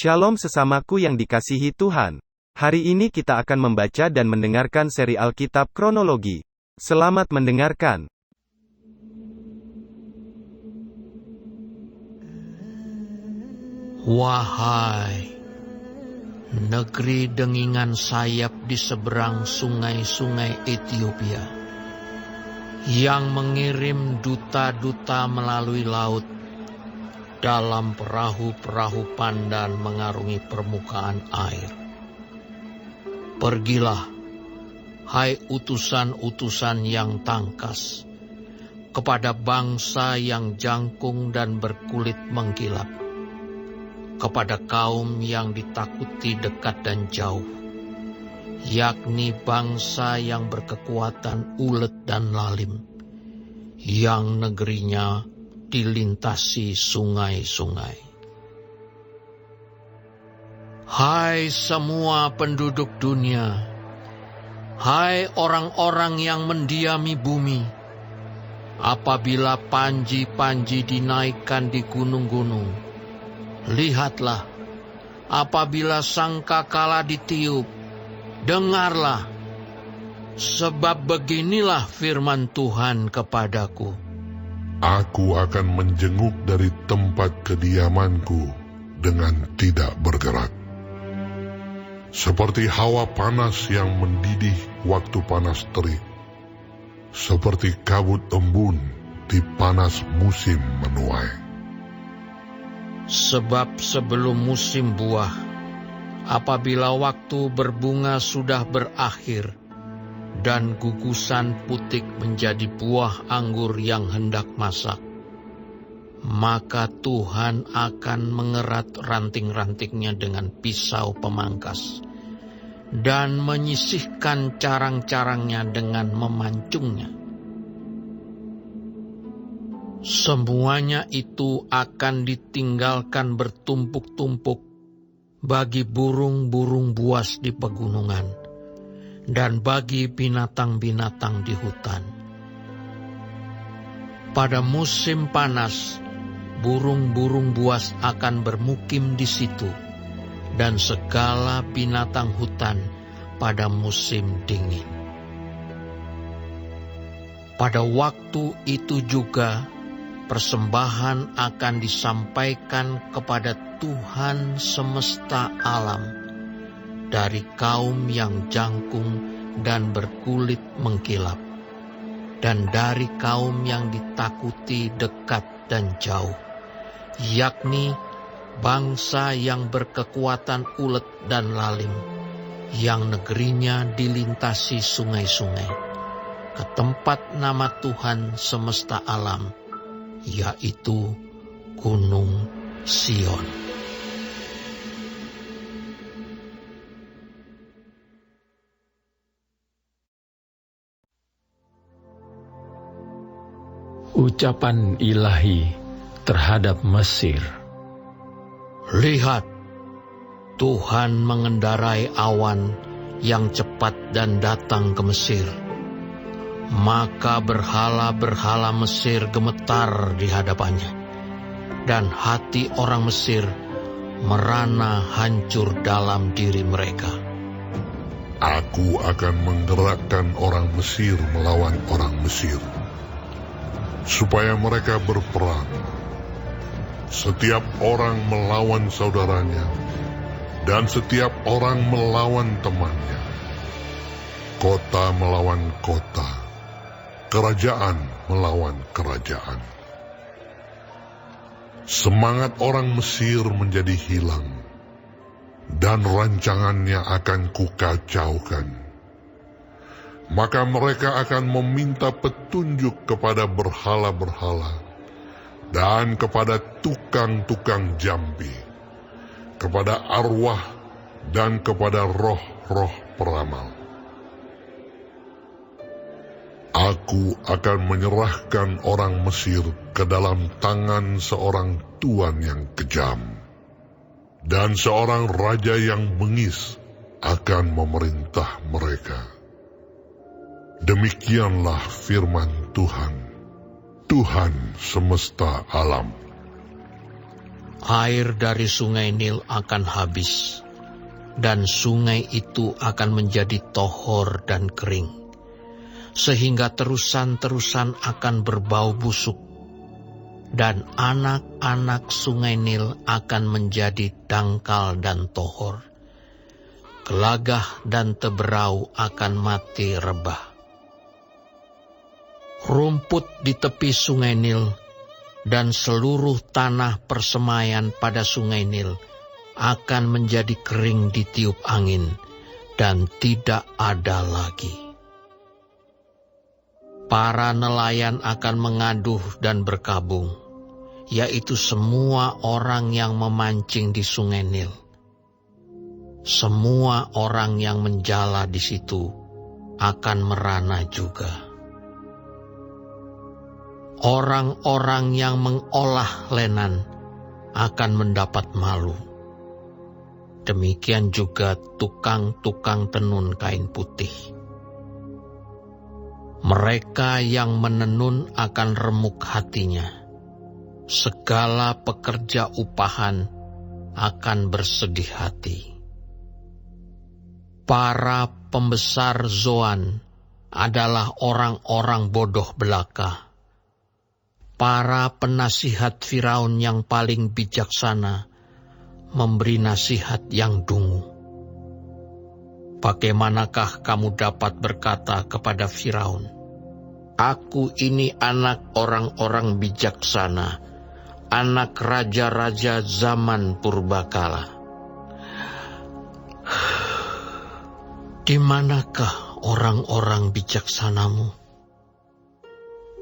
Shalom sesamaku yang dikasihi Tuhan. Hari ini kita akan membaca dan mendengarkan seri Alkitab Kronologi. Selamat mendengarkan. Wahai negeri dengingan sayap di seberang sungai-sungai Ethiopia, yang mengirim duta-duta melalui laut dalam perahu-perahu pandan mengarungi permukaan air. Pergilah, hai utusan-utusan yang tangkas, kepada bangsa yang jangkung dan berkulit mengkilap, kepada kaum yang ditakuti dekat dan jauh, yakni bangsa yang berkekuatan ulet dan lalim, yang negerinya dilintasi sungai-sungai. Hai semua penduduk dunia, hai orang-orang yang mendiami bumi, apabila panji-panji dinaikkan di gunung-gunung, lihatlah, apabila sangkakala ditiup, dengarlah, sebab beginilah firman Tuhan kepadaku. Aku akan menjenguk dari tempat kediamanku dengan tidak bergerak. Seperti hawa panas yang mendidih waktu panas terik, seperti kabut embun di panas musim menuai. Sebab sebelum musim buah, apabila waktu berbunga sudah berakhir, dan gugusan putik menjadi buah anggur yang hendak masak, maka Tuhan akan mengerat ranting-rantingnya dengan pisau pemangkas, dan menyisihkan carang-carangnya dengan memancungnya. Semuanya itu akan ditinggalkan bertumpuk-tumpuk bagi burung-burung buas di pegunungan dan bagi binatang-binatang di hutan. Pada musim panas, burung-burung buas akan bermukim di situ, dan segala binatang hutan pada musim dingin. Pada waktu itu juga, persembahan akan disampaikan kepada Tuhan semesta alam dari kaum yang jangkung dan berkulit mengkilap, dan dari kaum yang ditakuti dekat dan jauh, yakni bangsa yang berkekuatan ulet dan lalim, yang negerinya dilintasi sungai-sungai, ke tempat nama Tuhan semesta alam, yaitu Gunung Sion. Ucapan ilahi terhadap Mesir. Lihat, Tuhan mengendarai awan yang cepat dan datang ke Mesir. Maka berhala-berhala Mesir gemetar di hadapannya, dan hati orang Mesir merana hancur dalam diri mereka. Aku akan menggerakkan orang Mesir melawan orang Mesir, supaya mereka berperang. Setiap orang melawan saudaranya, dan setiap orang melawan temannya. Kota melawan kota, kerajaan melawan kerajaan. Semangat orang Mesir menjadi hilang, dan rancangannya akan kukacaukan. Maka mereka akan meminta petunjuk kepada berhala-berhala dan kepada tukang-tukang jambi, kepada arwah dan kepada roh-roh peramal. Aku akan menyerahkan orang Mesir ke dalam tangan seorang tuan yang kejam, dan seorang raja yang bengis akan memerintah mereka. Demikianlah firman Tuhan, Tuhan semesta alam. Air dari sungai Nil akan habis, dan sungai itu akan menjadi tohor dan kering, sehingga terusan-terusan akan berbau busuk, dan anak-anak sungai Nil akan menjadi dangkal dan tohor. Gelagah dan teberau akan mati rebah. Rumput di tepi sungai Nil dan seluruh tanah persemaian pada sungai Nil akan menjadi kering ditiup angin dan tidak ada lagi. Para nelayan akan mengaduh dan berkabung, yaitu semua orang yang memancing di sungai Nil. Semua orang yang menjala di situ akan merana juga. Orang-orang yang mengolah lenan akan mendapat malu. Demikian juga tukang-tukang tenun kain putih. Mereka yang menenun akan remuk hatinya. Segala pekerja upahan akan bersedih hati. Para pembesar Zoan adalah orang-orang bodoh belaka. Para penasihat Firaun yang paling bijaksana memberi nasihat yang dungu. Bagaimanakah kamu dapat berkata kepada Firaun, "Aku ini anak orang-orang bijaksana, anak raja-raja zaman purbakala"? Di manakah orang-orang bijaksanamu?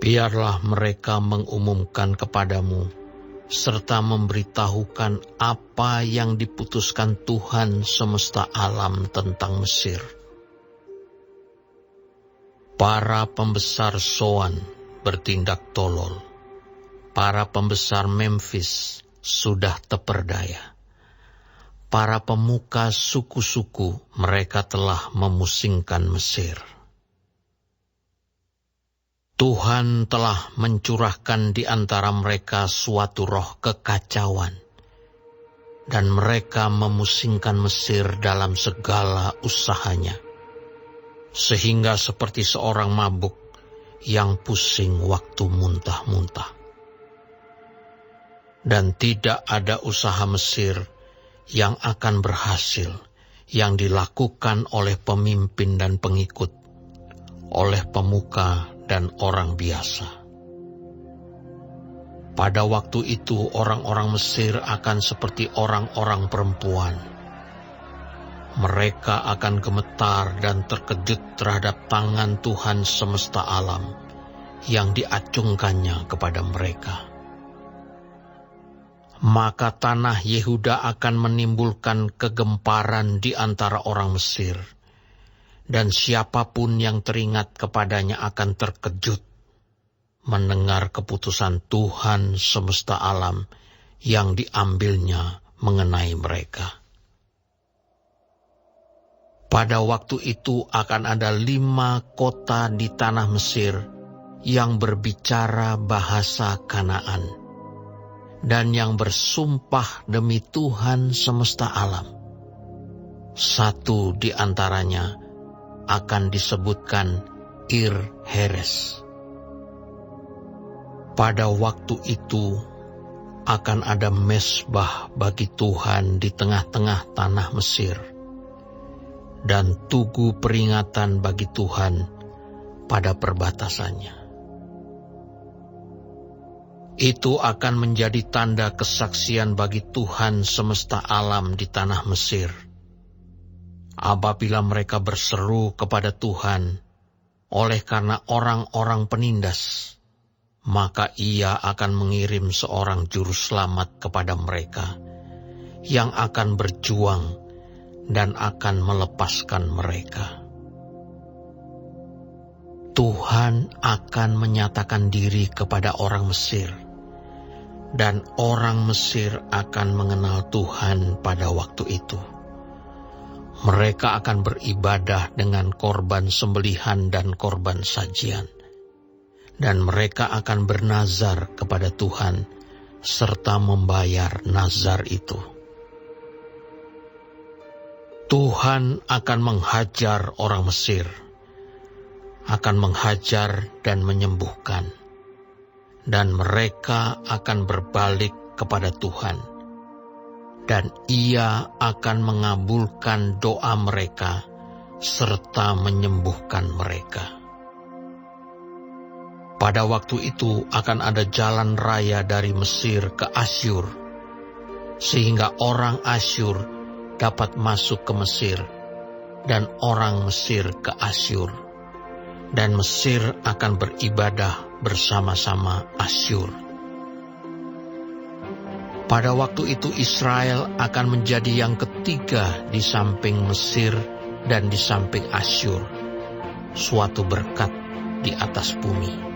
Biarlah mereka mengumumkan kepadamu, serta memberitahukan apa yang diputuskan Tuhan semesta alam tentang Mesir. Para pembesar Soan bertindak tolol. Para pembesar Memphis sudah teperdaya. Para pemuka suku-suku mereka telah memusingkan Mesir. Tuhan telah mencurahkan di antara mereka suatu roh kekacauan, dan mereka memusingkan Mesir dalam segala usahanya, sehingga seperti seorang mabuk yang pusing waktu muntah-muntah. Dan tidak ada usaha Mesir yang akan berhasil, yang dilakukan oleh pemimpin dan pengikut, oleh pemuka dan orang biasa. Pada waktu itu orang-orang Mesir akan seperti orang-orang perempuan. Mereka akan gemetar dan terkejut terhadap tangan Tuhan semesta alam yang diacungkannya kepada mereka. Maka tanah Yehuda akan menimbulkan kegemparan di antara orang Mesir, dan siapapun yang teringat kepadanya akan terkejut mendengar keputusan Tuhan semesta alam yang diambilnya mengenai mereka. Pada waktu itu akan ada 5 kota di tanah Mesir yang berbicara bahasa Kanaan, dan yang bersumpah demi Tuhan semesta alam. Satu di antaranya akan disebutkan Ir Heres. Pada waktu itu akan ada mesbah bagi Tuhan di tengah-tengah tanah Mesir, dan tugu peringatan bagi Tuhan pada perbatasannya. Itu akan menjadi tanda kesaksian bagi Tuhan semesta alam di tanah Mesir. Apabila mereka berseru kepada Tuhan oleh karena orang-orang penindas, maka Ia akan mengirim seorang juru selamat kepada mereka yang akan berjuang dan akan melepaskan mereka. Tuhan akan menyatakan diri kepada orang Mesir, dan orang Mesir akan mengenal Tuhan pada waktu itu. Mereka akan beribadah dengan korban sembelihan dan korban sajian, dan mereka akan bernazar kepada Tuhan serta membayar nazar itu. Tuhan akan menghajar orang Mesir, akan menghajar dan menyembuhkan, dan mereka akan berbalik kepada Tuhan, dan Ia akan mengabulkan doa mereka serta menyembuhkan mereka. Pada waktu itu akan ada jalan raya dari Mesir ke Asyur, sehingga orang Asyur dapat masuk ke Mesir, dan orang Mesir ke Asyur, dan Mesir akan beribadah bersama-sama Asyur. Pada waktu itu Israel akan menjadi yang ketiga di samping Mesir dan di samping Asyur, suatu berkat di atas bumi,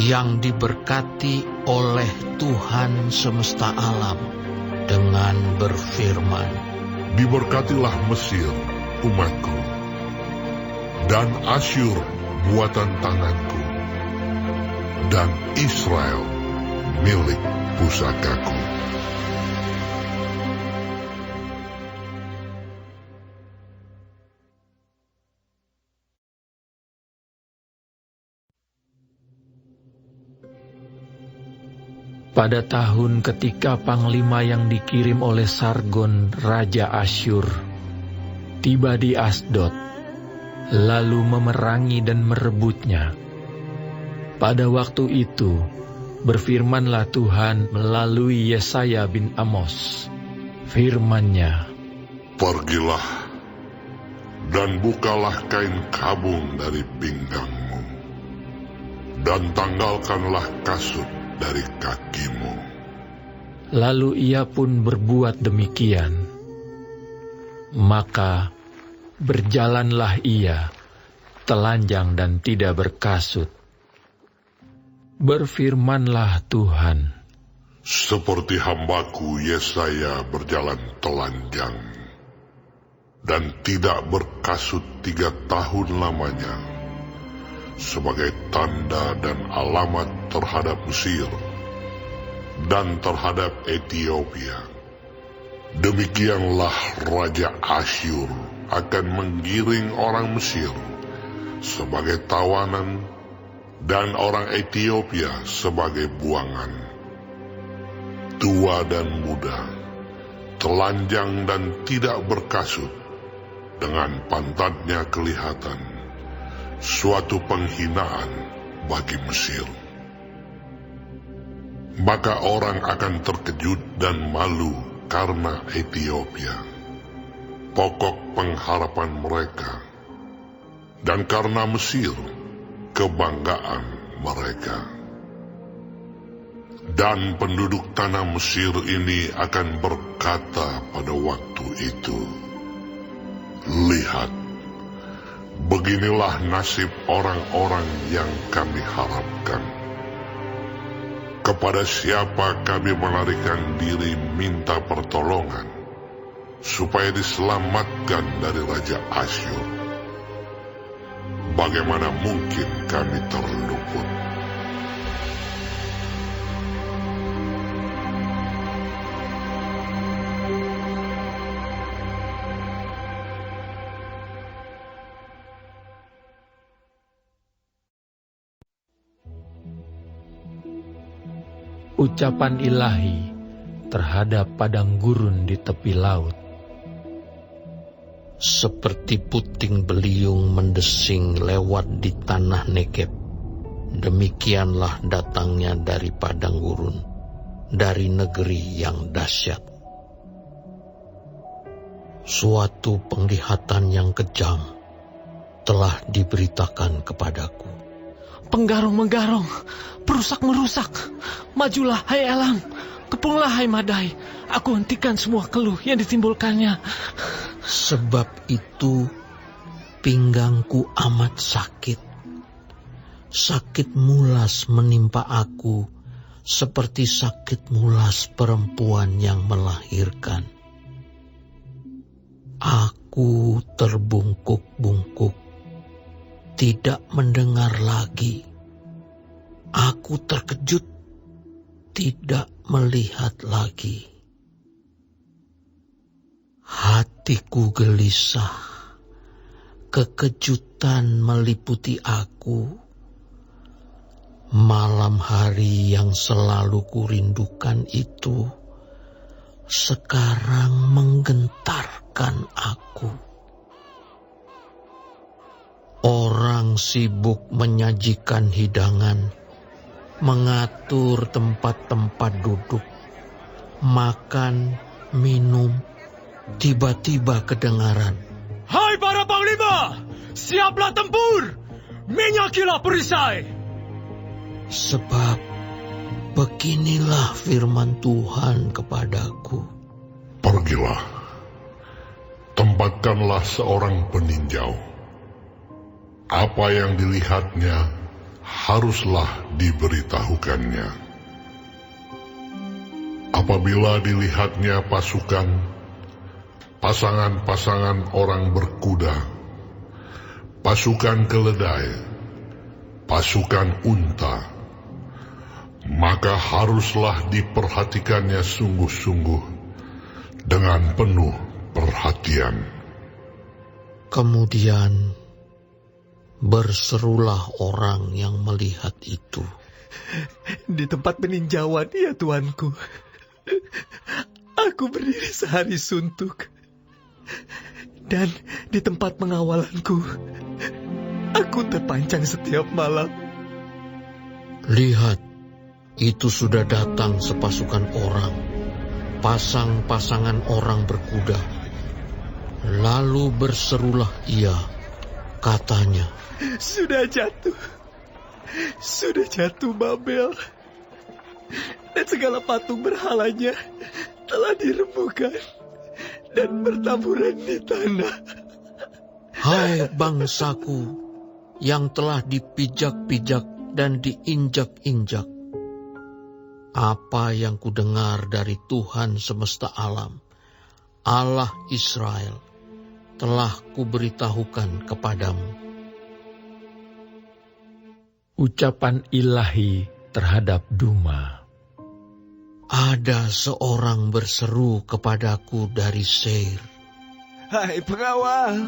yang diberkati oleh Tuhan semesta alam dengan berfirman, Diberkatilah Mesir, umatku, dan Asyur, buatan tanganku, dan Israel, milik pusakaku. Pada tahun ketika panglima yang dikirim oleh Sargon, Raja Asyur, tiba di Asdod, lalu memerangi dan merebutnya. Pada waktu itu, berfirmanlah Tuhan melalui Yesaya bin Amos. Firman-Nya, Pergilah dan bukalah kain kabung dari pinggangmu, dan tanggalkanlah kasut dari kakimu. Lalu ia pun berbuat demikian. Maka berjalanlah ia, telanjang dan tidak berkasut. Berfirmanlah Tuhan, Seperti hambaku Yesaya berjalan telanjang dan tidak berkasut 3 tahun lamanya, sebagai tanda dan alamat terhadap Mesir dan terhadap Ethiopia. Demikianlah Raja Asyur akan menggiring orang Mesir sebagai tawanan dan orang Ethiopia sebagai buangan. Tua dan muda, telanjang dan tidak berkasut, dengan pantatnya kelihatan, suatu penghinaan bagi Mesir. Maka orang akan terkejut dan malu karena Ethiopia, pokok pengharapan mereka, dan karena Mesir, kebanggaan mereka. Dan penduduk tanah Mesir ini akan berkata pada waktu itu, Lihat, beginilah nasib orang-orang yang kami harapkan. Kepada siapa kami melarikan diri minta pertolongan, supaya diselamatkan dari Raja Asyur? Bagaimana mungkin kami terluput? ucapan ilahi terhadap padang gurun di tepi laut. Seperti puting beliung mendesing lewat di tanah Negeb, demikianlah datangnya dari padang gurun, dari negeri yang dahsyat. Suatu penglihatan yang kejam telah diberitakan kepadaku. Penggarong-menggarong, perusak-merusak. Majulah, hai Elam. Kepunglah, hai Madai. Aku hentikan semua keluh yang ditimbulkannya. Sebab itu pinggangku amat sakit. Sakit mulas menimpa aku, seperti sakit mulas perempuan yang melahirkan. Aku terbungkuk-bungkuk, tidak mendengar lagi. Aku terkejut tidak melihat lagi. Hatiku gelisah, kekejutan meliputi aku. Malam hari yang selalu kurindukan itu sekarang menggentarkan aku. Orang sibuk menyajikan hidangan, mengatur tempat-tempat duduk, makan, minum, tiba-tiba kedengaran. Hai para panglima, siaplah tempur, minyakilah perisai. Sebab beginilah firman Tuhan kepadaku. Pergilah, tempatkanlah seorang peninjau. Apa yang dilihatnya haruslah diberitahukannya. Apabila dilihatnya pasangan-pasangan orang berkuda, pasukan keledai, pasukan unta, maka haruslah diperhatikannya sungguh-sungguh dengan penuh perhatian. Kemudian berserulah orang yang melihat itu. Di tempat peninjauan, ya tuanku, aku berdiri sehari suntuk. Dan di tempat pengawalanku, aku terpancang setiap malam. Lihat, itu sudah datang sepasukan orang, pasangan orang berkuda. Lalu berserulah ia, katanya, Sudah jatuh Babel, dan segala patung berhalanya telah dirembukan dan bertaburan di tanah. hai bangsaku yang telah dipijak-pijak dan diinjak-injak. Apa yang kudengar dari Tuhan semesta alam, Allah Israel, telah kuberitahukan kepadamu. Ucapan ilahi terhadap Duma. Ada seorang berseru kepadaku dari Seir. Hai pengawal,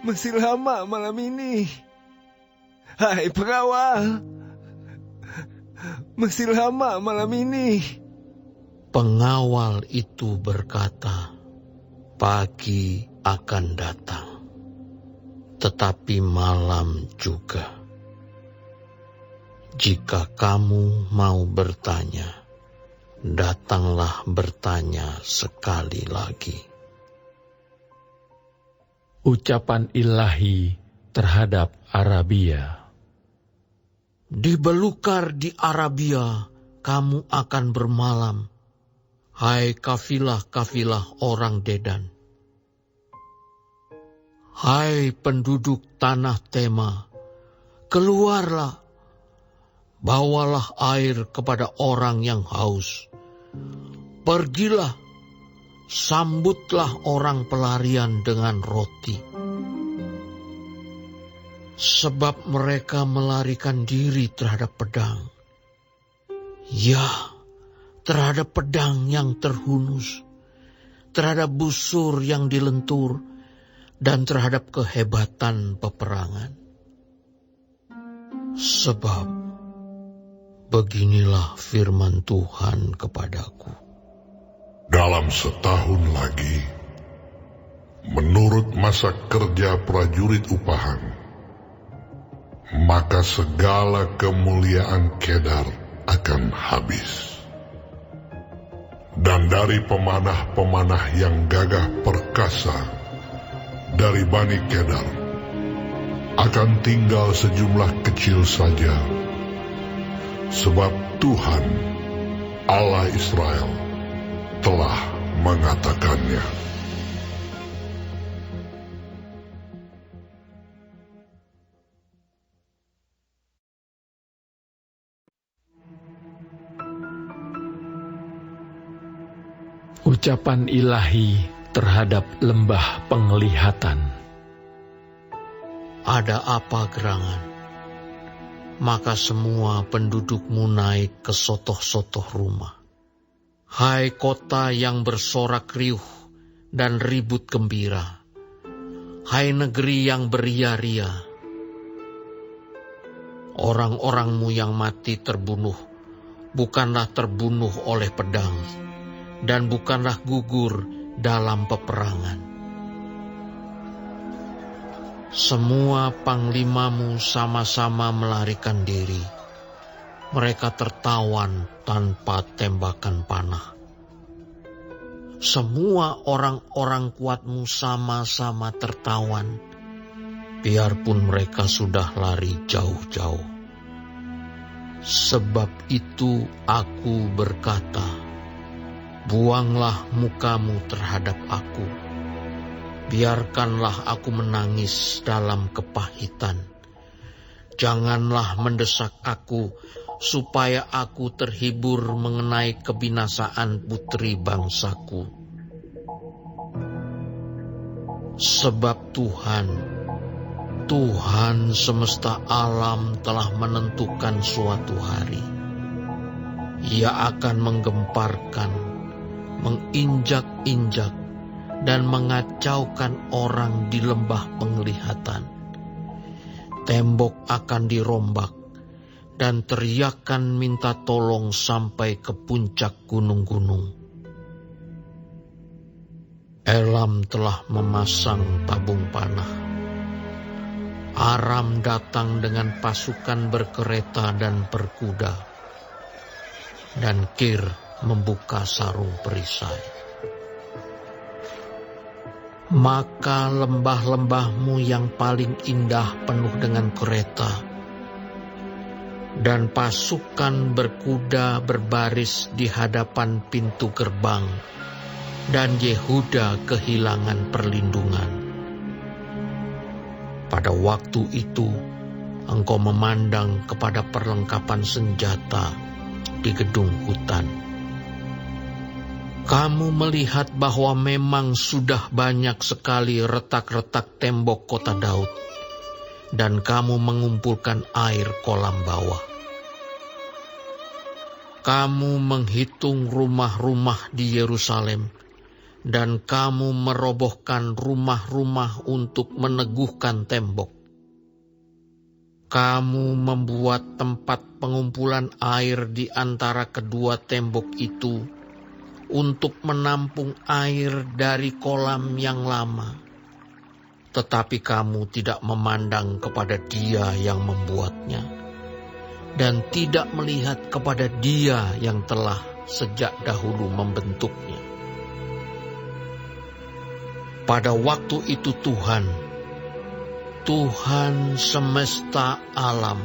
masih lama malam ini. Hai pengawal, masih lama malam ini. Pengawal itu berkata, pagi akan datang, tetapi malam juga. Jika kamu mau bertanya, datanglah bertanya sekali lagi. Ucapan ilahi terhadap Arabia. Di belukar di Arabia kamu akan bermalam, hai kafilah-kafilah orang Dedan. Hai penduduk tanah Tema, keluarlah, bawalah air kepada orang yang haus. Pergilah, sambutlah orang pelarian dengan roti. Sebab mereka melarikan diri terhadap pedang. Ya, terhadap pedang yang terhunus, terhadap busur yang dilentur, dan terhadap kehebatan peperangan. Sebab beginilah firman Tuhan kepadaku. Dalam setahun lagi, menurut masa kerja prajurit upahan, maka segala kemuliaan Kedar akan habis. Dan dari pemanah-pemanah yang gagah perkasa dari Bani Kedar akan tinggal sejumlah kecil saja, sebab Tuhan Allah Israel telah mengatakannya. Ucapan ilahi terhadap lembah penglihatan. Ada apa gerangan? maka semua pendudukmu naik ke sotoh-sotoh rumah. Hai kota yang bersorak riuh dan ribut gembira, hai negeri yang beria-ria, orang-orangmu yang mati terbunuh, bukanlah terbunuh oleh pedang, dan bukanlah gugur dalam peperangan. Semua panglimamu sama-sama melarikan diri. Mereka tertawan tanpa tembakan panah. Semua orang-orang kuatmu sama-sama tertawan, biarpun mereka sudah lari jauh-jauh. Sebab itu aku berkata, buanglah mukamu terhadap aku. Biarkanlah aku menangis dalam kepahitan. Janganlah mendesak aku, supaya aku terhibur mengenai kebinasaan putri bangsaku. Sebab Tuhan semesta alam telah menentukan suatu hari. Ia akan menggemparkan, menginjak-injak, dan mengacaukan orang di lembah penglihatan. Tembok akan dirombak, dan teriakan minta tolong sampai ke puncak gunung-gunung. Elam telah memasang tabung panah. Aram datang dengan pasukan berkereta dan berkuda, dan Kir membuka sarung perisai. Maka lembah-lembahmu yang paling indah penuh dengan kereta, dan pasukan berkuda berbaris di hadapan pintu gerbang, dan Yehuda kehilangan perlindungan. Pada waktu itu, engkau memandang kepada perlengkapan senjata di gedung hutan. Kamu melihat bahwa memang sudah banyak sekali retak-retak tembok kota Daud, dan kamu mengumpulkan air kolam bawah. Kamu menghitung rumah-rumah di Yerusalem, dan kamu merobohkan rumah-rumah untuk meneguhkan tembok. Kamu membuat tempat pengumpulan air di antara kedua tembok itu, untuk menampung air dari kolam yang lama. Tetapi kamu tidak memandang kepada Dia yang membuatnya, dan tidak melihat kepada Dia yang telah sejak dahulu membentuknya. Pada waktu itu Tuhan semesta alam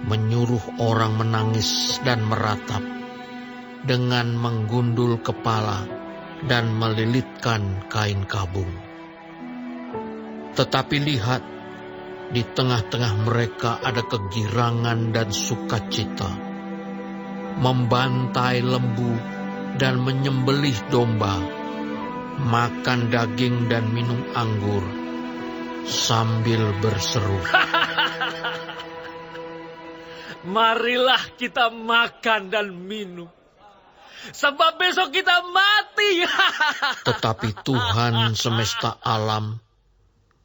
menyuruh orang menangis dan meratap, dengan menggundul kepala dan melilitkan kain kabung. Tetapi lihat, di tengah-tengah mereka ada kegirangan dan sukacita, membantai lembu dan menyembelih domba, makan daging dan minum anggur, sambil berseru, Marilah kita makan dan minum, sebab besok kita mati. Tetapi Tuhan semesta alam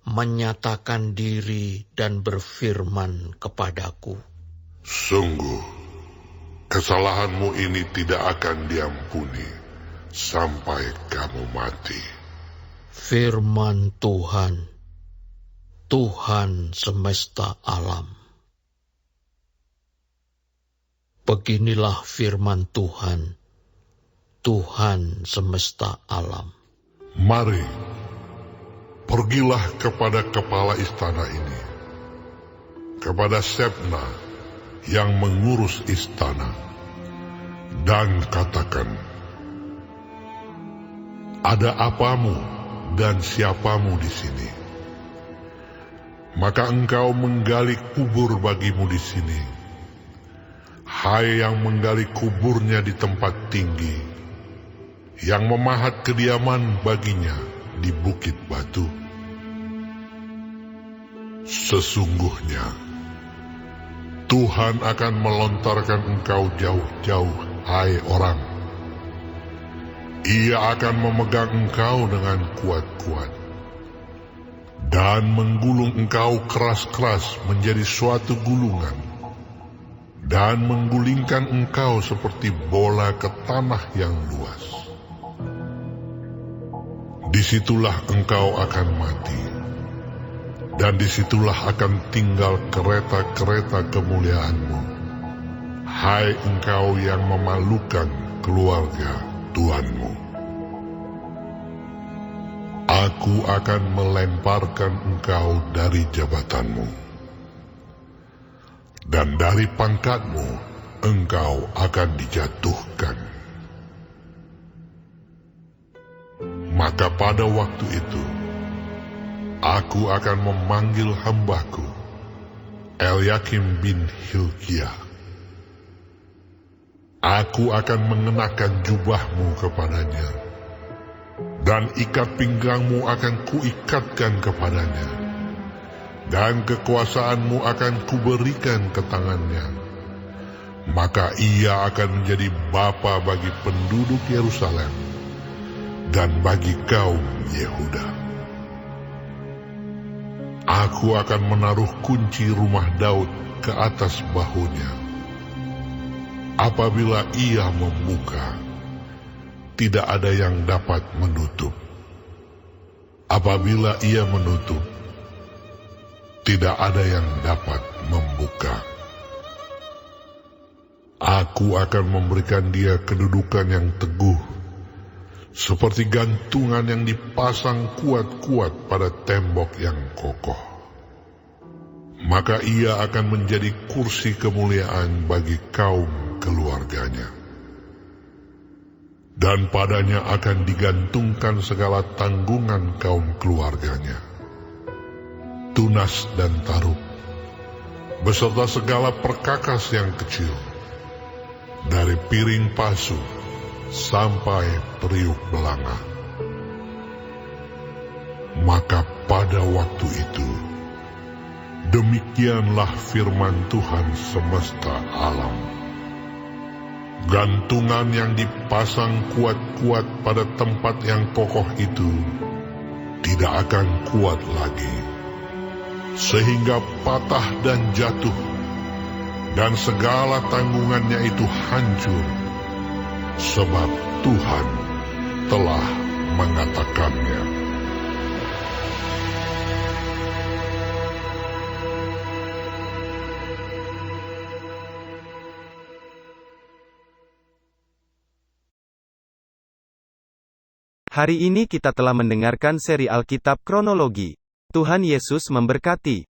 menyatakan diri dan berfirman kepadaku, Sungguh, kesalahanmu ini tidak akan diampuni sampai kamu mati. Firman Tuhan, Tuhan semesta alam. Beginilah firman Tuhan, Tuhan semesta alam. Mari, pergilah kepada kepala istana ini, kepada Sebna yang mengurus istana, dan katakan, ada apamu dan siapamu di sini? Maka engkau menggali kubur bagimu di sini, hai yang menggali kuburnya di tempat tinggi, yang memahat kediaman baginya di bukit batu. Sesungguhnya Tuhan akan melontarkan engkau jauh-jauh, hai orang. Ia akan memegang engkau dengan kuat-kuat dan menggulung engkau keras-keras menjadi suatu gulungan, dan menggulingkan engkau seperti bola ke tanah yang luas. Disitulah engkau akan mati, dan disitulah akan tinggal kereta-kereta kemuliaanmu, hai engkau yang memalukan keluarga Tuhanmu. Aku akan melemparkan engkau dari jabatanmu, dan dari pangkatmu engkau akan dijatuhkan. Maka pada waktu itu, aku akan memanggil hambaku, Eliakim bin Hilkiah. Aku akan mengenakan jubahmu kepadanya, dan ikat pinggangmu akan kuikatkan kepadanya, dan kekuasaanmu akan kuberikan ke tangannya. Maka ia akan menjadi bapa bagi penduduk Yerusalem dan bagi kaum Yehuda. Aku akan menaruh kunci rumah Daud ke atas bahunya. Apabila ia membuka, tidak ada yang dapat menutup. Apabila ia menutup, tidak ada yang dapat membuka. Aku akan memberikan dia kedudukan yang teguh, seperti gantungan yang dipasang kuat-kuat pada tembok yang kokoh. Maka ia akan menjadi kursi kemuliaan bagi kaum keluarganya. Dan padanya akan digantungkan segala tanggungan kaum keluarganya, tunas dan taruk, beserta segala perkakas yang kecil, dari piring pasu sampai periuk belanga. Maka pada waktu itu, demikianlah firman Tuhan semesta alam. Gantungan yang dipasang kuat-kuat pada tempat yang kokoh itu tidak akan kuat lagi, sehingga patah dan jatuh, dan segala tanggungannya itu hancur, sebab Tuhan telah mengatakannya. Hari ini kita telah mendengarkan seri Alkitab Kronologi. Tuhan Yesus memberkati.